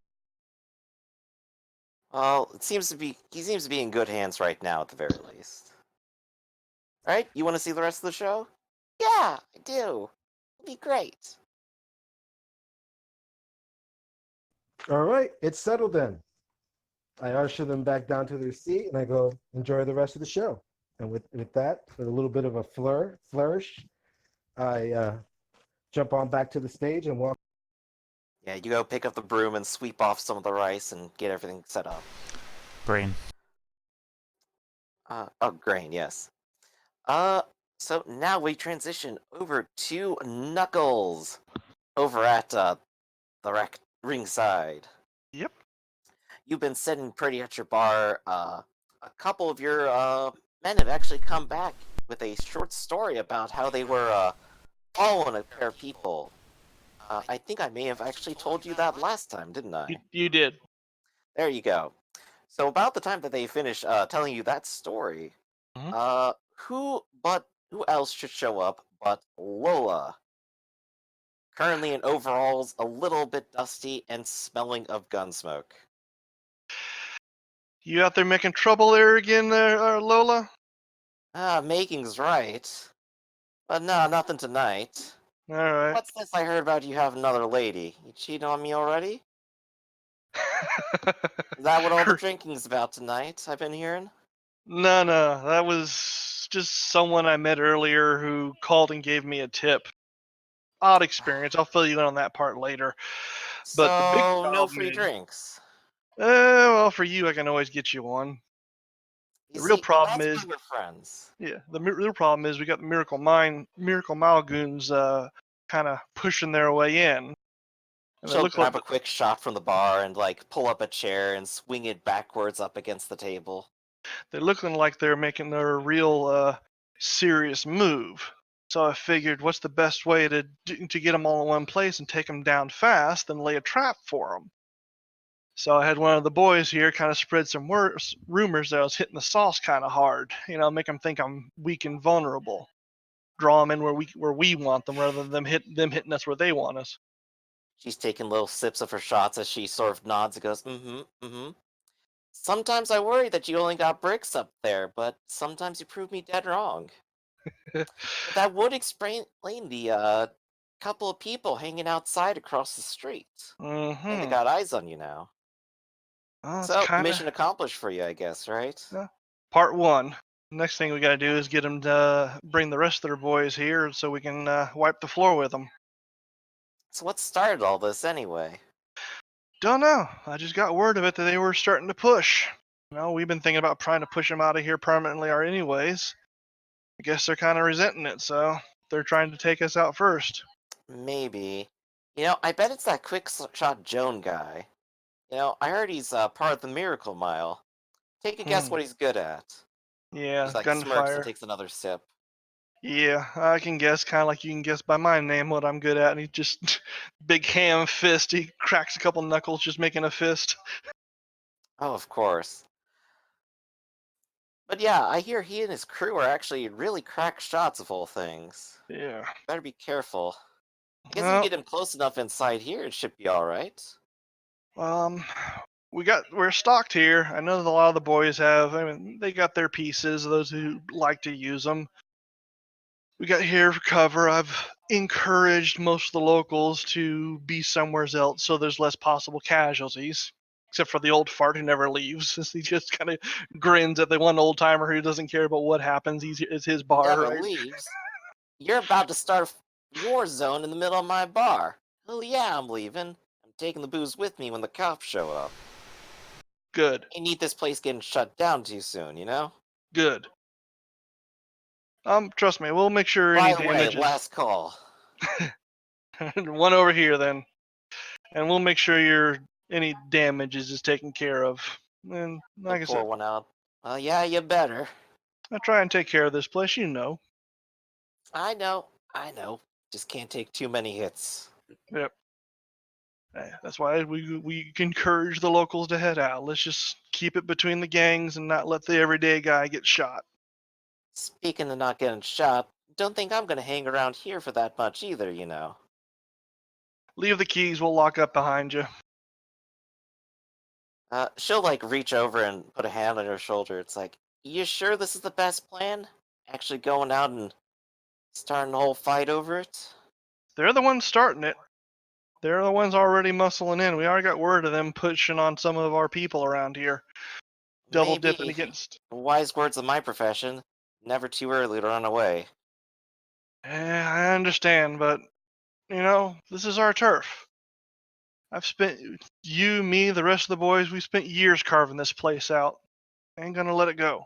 Well, he seems to be in good hands right now, at the very least. All right, you want to see the rest of the show? Yeah, I do. It'll be great. All right, it's settled then. I usher them back down to their seat and I go, enjoy the rest of the show. And with that, with a little bit of a flourish, I jump on back to the stage and walk. Yeah, you go pick up the broom and sweep off some of the rice and get everything set up. Brain. Oh, grain, yes. Uh, so now we transition over to Knuckles over at the ringside. Yep. You've been sitting pretty at your bar. A couple of your men have actually come back with a short story about how they were following a pair of people. I think I may have actually told you that last time, didn't I? You did. There you go. So about the time that they finish telling you that story, Mhm. who else should show up but Lola? Currently in overalls, a little bit dusty and smelling of gun smoke. You out there making trouble there again, Lola? Making's right. But no, nothing tonight. All right. What's this I heard about you have another lady? You cheating on me already? Is that what all the drinking's about tonight, I've been hearing? No, that was just someone I met earlier who called and gave me a tip. Odd experience. I'll fill you in on that part later. But the big So, no problem free is, drinks. well, for you, I can always get you one. You The real see, problem that's why is, we're friends. yeah, the real problem is we got the Miracle Mile goons, kind of pushing their way in, and they She'll look like grab a quick shot from the bar and, like, pull up a chair and swing it backwards up against the table. they're looking like they're making their real, serious move. So I figured, what's the best way to get them all in one place and take them down fast than lay a trap for them? So I had one of the boys here kind of spread some rumors that I was hitting the sauce kind of hard. Make them think I'm weak and vulnerable. Draw them in where we want them rather than them hitting us where they want us. She's taking little sips of her shots as she sort of nods and goes, Sometimes I worry that you only got bricks up there, but sometimes you prove me dead wrong. But that would explain the couple of people hanging outside across the street. And they Mm-hmm. got eyes on you now. Well, it's So, kind of mission accomplished for you, I guess, right? part one. Next thing we got to do is get them to bring the rest of their boys here so we can wipe the floor with them. So what started all this anyway? Don't know. I just got word of it that they were starting to push. We've been thinking about trying to push them out of here permanently or anyways. I guess they're kind of resenting it, so they're trying to take us out first. Maybe. I bet it's that quick shot Joan guy. I heard he's part of the Miracle Mile. Take a guess what he's good at. Yeah, He's like smirks and gunfire. takes another sip. Yeah, I can guess, kind of like you can guess by my name what I'm good at. And he just, big ham fist. He cracks a couple knuckles just making a fist. Oh, of course. But yeah, I hear he and his crew are actually really crack shots of all things. Yeah. Better be careful. I guess if you Well, get him close enough inside here, it should be alright. um, we're stocked here. I know that a lot of the boys have. I mean, they got their pieces. Those who like to use them. We got here for cover. I've encouraged most of the locals to be somewhere else so there's less possible casualties. Except for the old fart who never leaves. He just kind of grins at the one old timer who doesn't care about what happens. It's his bar, Never right? leaves. You're about to start a war zone in the middle of my bar. Hell yeah, I'm leaving. I'm taking the booze with me when the cops show up. Good. Ain't need this place getting shut down too soon, you know? Good. Trust me, we'll make sure By any the way, damages. last call. One over here then, and we'll make sure any damages is taken care of. And like I Pour said, one out. Yeah, you better. I try and take care of this place, you know. I know. Just can't take too many hits. Yep. That's why we encourage the locals to head out. Let's just keep it between the gangs and not let the everyday guy get shot. Speaking of not getting shot, don't think I'm gonna hang around here for that much either, you know. Leave the keys. We'll lock up behind you. She'll like reach over and put a hand on her shoulder. It's like, you sure this is the best plan? Actually going out and starting a whole fight over it? They're the ones starting it. They're the ones already muscling in. We already got word of them pushing on some of our people around here. Double dipping Maybe. against. Wise words of my profession. Never too early to run away. I understand, but this is our turf. I've spent me, the rest of the boys. We spent years carving this place out. Ain't gonna let it go.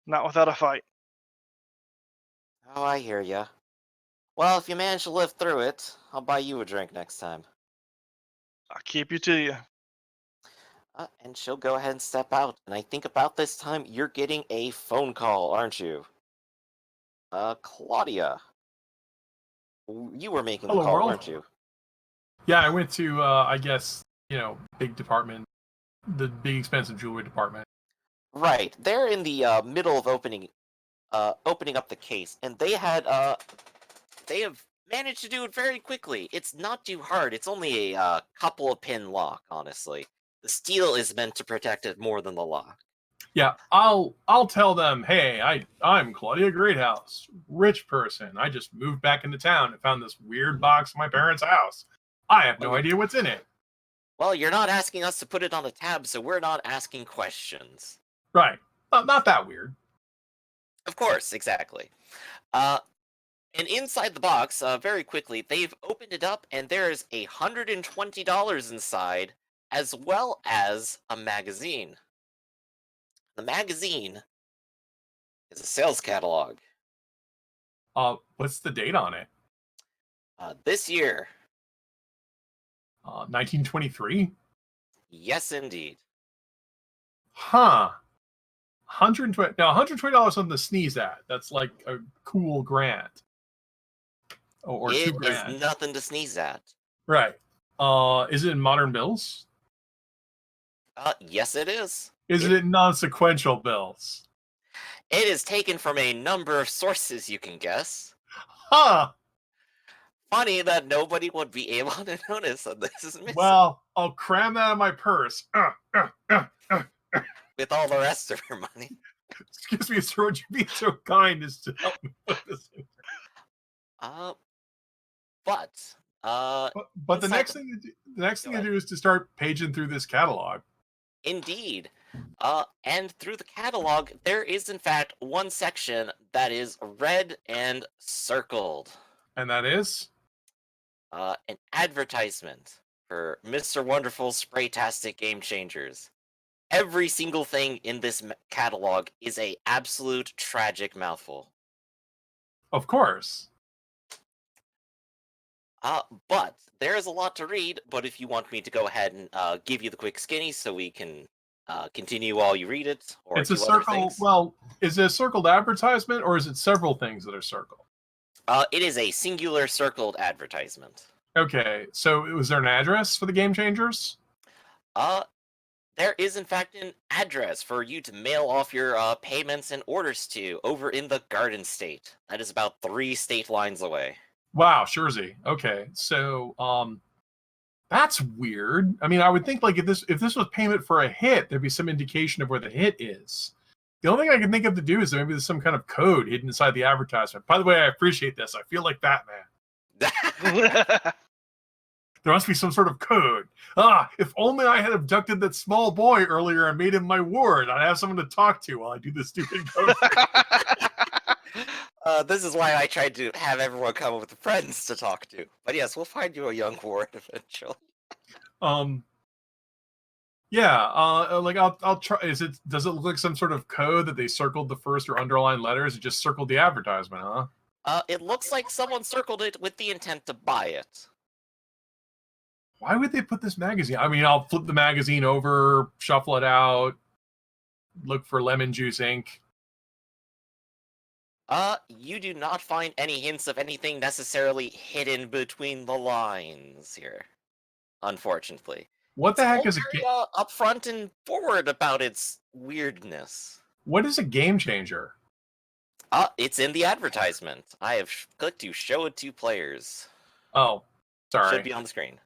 Not without a fight. Oh, I hear ya. Well, if you manage to live through it, I'll buy you a drink next time. I'll keep you to you. And she'll go ahead and step out. And I think about this time you're getting a phone call, aren't you? Claudia. You were making the Hello, call, world. weren't you? Yeah, I went to, I guess, big department, the big expensive jewelry department. Right. They're in the middle of opening up the case, and they have managed to do it very quickly. It's not too hard. It's only a couple of pin lock, honestly. The steel is meant to protect it more than the lock. Yeah, I'll tell them, hey, I'm Claudia Greathouse, rich person. I just moved back into town and found this weird box in my parents' house. I have no idea what's in it. Well, you're not asking us to put it on a tab, so we're not asking questions. Right. Not that weird. Of course, exactly. And inside the box, very quickly, they've opened it up, and there's $120 inside, as well as a magazine. The magazine is a sales catalog. What's the date on it? This year. 1923? Yes, indeed. Huh. $120 something to sneeze at. That's like a cool grand. Or It $2,000. is nothing to sneeze at. Right. Is it in modern bills? Yes, it is. Is it non-sequential bills? It is taken from a number of sources, you can guess. Huh. Funny that nobody would be able to notice that this is missing Well, I'll cram that in my purse. with all the rest of your money. Excuse me, sir. Would you be so kind as to help me put this in? But But the inside next the- thing the next thing Go to do is to start paging through this catalog. Indeed. And through the catalog, there is in fact one section that is red and circled. And that is? An advertisement for Mr. Wonderful Spraytastic Game Changers. Every single thing in this catalog is a absolute tragic mouthful. Of course. But there is a lot to read, but if you want me to go ahead and give you the quick skinny so we can continue while you read it, or It's a do other circle. things. Well, is it a circled advertisement or is it several things that are circled? It is a singular circled advertisement. Okay, so was there an address for the Game Changers? There is in fact an address for you to mail off your payments and orders to over in the Garden State. That is about 3 state lines away. Wow, Jersey. Okay, so that's weird. I mean, I would think like if this was payment for a hit, there'd be some indication of where the hit is. The only thing I can think of to do is that maybe there's some kind of code hidden inside the advertisement. By the way, I appreciate this. I feel like Batman. There must be some sort of code. If only I had abducted that small boy earlier and made him my ward. I'd have someone to talk to while I do this stupid code. This is why I tried to have everyone come up with friends to talk to. But yes, we'll find you a young ward eventually. Yeah, like I'll try. Does it look like some sort of code that they circled the first or underlined letters? It just circled the advertisement, huh? It looks like someone circled it with the intent to buy it. Why would they put this magazine? I mean, I'll flip the magazine over, shuffle it out, look for Lemon Juice Inc. You do not find any hints of anything necessarily hidden between the lines here, unfortunately. What the heck is a very upfront and forward about its weirdness. What is a game changer? It's in the advertisement. I have clicked to show it to players. Oh, sorry. Should be on the screen.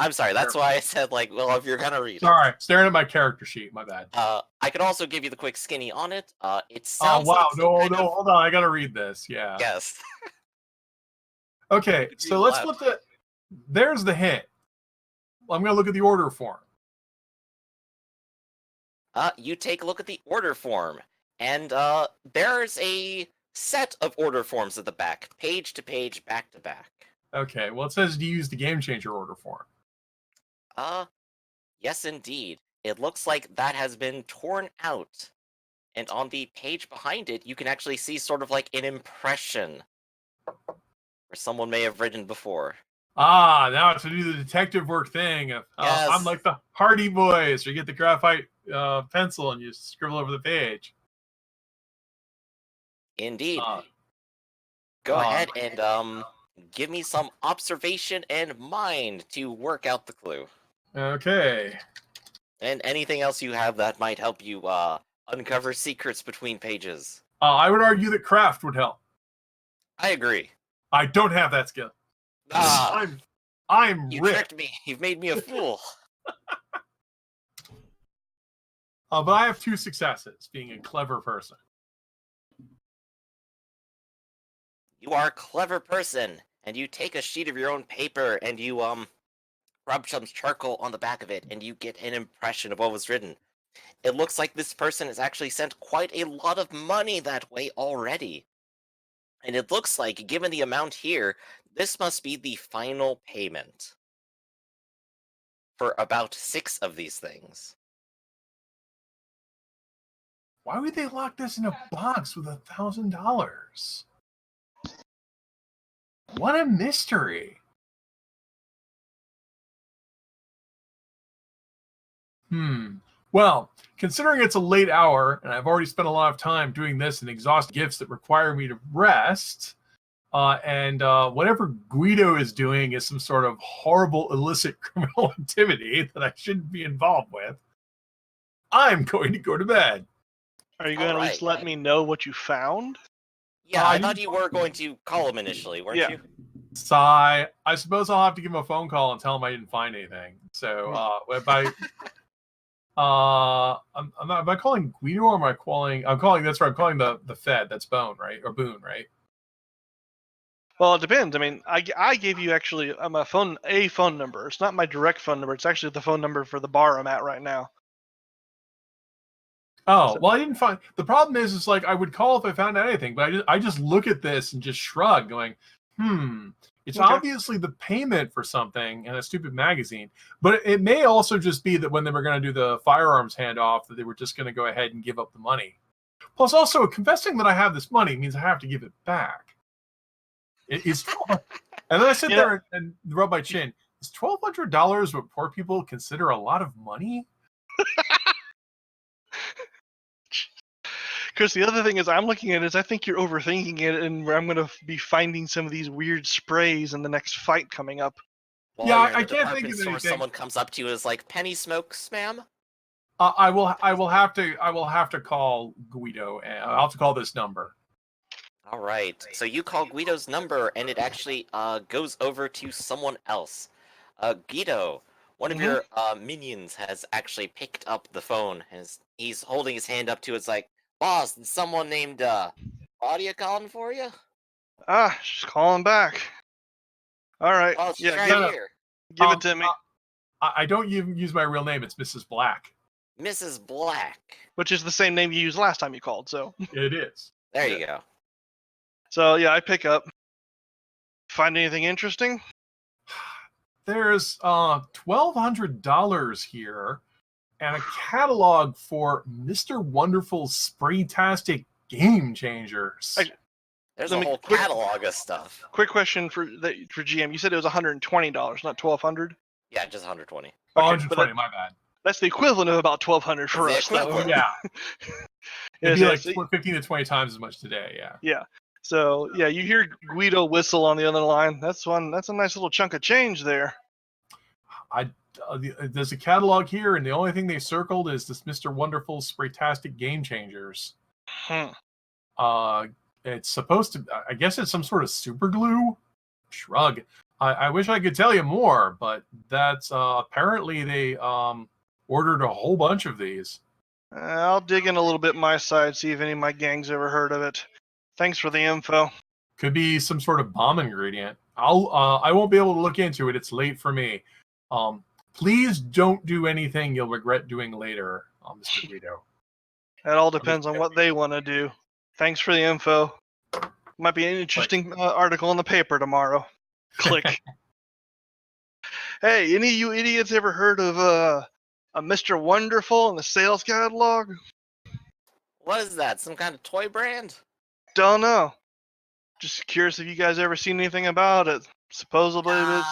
I'm sorry. That's why I said, like, well, if you're gonna read Sorry, staring at my character sheet. My bad. it. I could also give you the quick skinny on it. It Oh sounds. wow! Like No, hold on. I gotta read this. Yeah. Yes. Okay, so let's flip the. There's the hint. I'm gonna look at the order form. You take a look at the order form, and there's a set of order forms at the back, page to page, back to back. Okay, well it says to use the game changer order form. Yes, indeed. It looks like that has been torn out. And on the page behind it, you can actually see sort of like an impression where someone may have written before. Now to do the detective work thing. Yes. I'm like the Hardy Boys. You get the graphite pencil and you scribble over the page. Indeed. Go ahead and give me some observation and mind to work out the clue. Okay. And anything else you have that might help you uncover secrets between pages. I would argue that craft would help. I agree. I don't have that skill. I'm You rich. tricked me. You've made me a fool. But I have 2 successes, being a clever person. You are a clever person, and you take a sheet of your own paper and you rub some charcoal on the back of it, and you get an impression of what was written. It looks like this person has actually sent quite a lot of money that way already. And it looks like, given the amount here, this must be the final payment for about 6 of these things. Why would they lock this in a box with $1,000? What a mystery. Well, considering it's a late hour and I've already spent a lot of time doing this and exhaust gifts that require me to rest, and whatever Guido is doing is some sort of horrible illicit criminal activity that I shouldn't be involved with, I'm going to go to bed. Are you going to at least let me know what you found? Yeah, I I thought you were going to call him initially, weren't Yeah. you? Sigh. I suppose I'll have to give him a phone call and tell him I didn't find anything. So, am I calling Guido or am I calling? I'm calling. That's right. I'm calling the Fed. That's Bone, right? Or Boone, right? Well, it depends. I mean, I gave you actually a phone number. It's not my direct phone number. It's actually the phone number for the bar I'm at right now. Oh, So- well, I didn't find. The problem is like I would call if I found anything, but I just look at this and just shrug, going, It's Okay. obviously the payment for something in a stupid magazine, but it may also just be that when they were going to do the firearms handoff, that they were just going to go ahead and give up the money. Plus, also confessing that I have this money means I have to give it back. It's and then I sit there and rub my chin. Is $1,200 what poor people consider a lot of money? Chris, the other thing is I'm looking at it is I think you're overthinking it, and I'm going to be finding some of these weird sprays in the next fight coming up. While Yeah, you're in I the can't think department of store, anything. someone comes up to you and is like, "Penny smokes, ma'am?" I will have to call Guido. I'll have to call this number. All right. So you call Guido's number, and it actually goes over to someone else. Guido, one of your minions has actually picked up the phone. He's holding his hand up to it. It's like, boss, did someone named Claudia calling for you? She's calling back. All right. Oh, she's Yeah, right here. give it to me. I don't even use my real name. It's Mrs. Black. Mrs. Black. Which is the same name you used last time you called. So It is. There you go. So yeah, I pick up. Find anything interesting? There's $1,200 here and a catalog for Mr. Wonderful's Spraytastic Game Changers. There's Let a me- whole quick- catalog of stuff. Quick question for GM. You said it was $120, not $1,200. Yeah, just 120. but 120, my bad. That's the equivalent of about $1,200 for It's us, the though. equivalent. Yeah, Yes, it'd be yes. like 15 to 20 times as much today. Yeah. So yeah, you hear Guido whistle on the other line. That's a nice little chunk of change there. There's a catalog here, and the only thing they circled is this Mr. Wonderful Spraytastic Game Changers. It's supposed to. I guess it's some sort of super glue. Shrug. I wish I could tell you more, but that's apparently they ordered a whole bunch of these. I'll dig in a little bit my side, see if any of my gang's ever heard of it. Thanks for the info. Could be some sort of bomb ingredient. I won't be able to look into it. It's late for me. Please don't do anything you'll regret doing later, Mr. Guido. That all depends on what they want to do. Thanks for the info. Might be an interesting article in the paper tomorrow. Click. Hey, any of you idiots ever heard of a Mr. Wonderful in the sales catalog? What is that? Some kind of toy brand? Don't know. Just curious if you guys ever seen anything about it. Supposedly it is.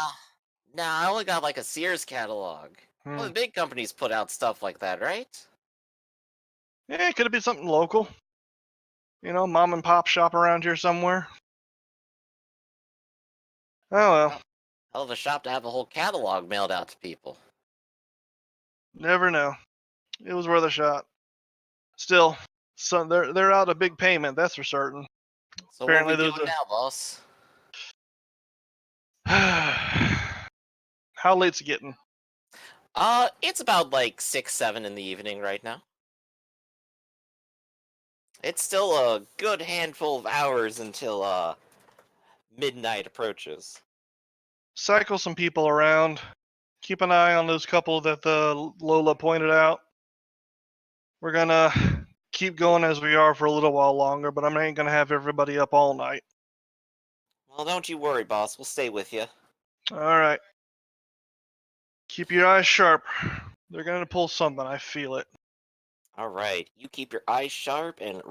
Nah, I only got like a Sears catalog. Well, the big companies put out stuff like that, right? Yeah, it could have been something local. You know, mom and pop shop around here somewhere. Oh well, Hell of a shop to have a whole catalog mailed out to people. never know. It was worth a shot. Still, so they're out a big payment, that's for certain. So Apparently what are we there's doing now, boss? How late's it getting? It's about like 6, 7 in the evening right now. It's still a good handful of hours until midnight approaches. Cycle some people around. Keep an eye on those couple that the Lola pointed out. We're gonna keep going as we are for a little while longer, but I ain't gonna have everybody up all night. Well, don't you worry, boss. We'll stay with you. All right. Keep your eyes sharp. They're gonna pull something. I feel it. All right. You keep your eyes sharp and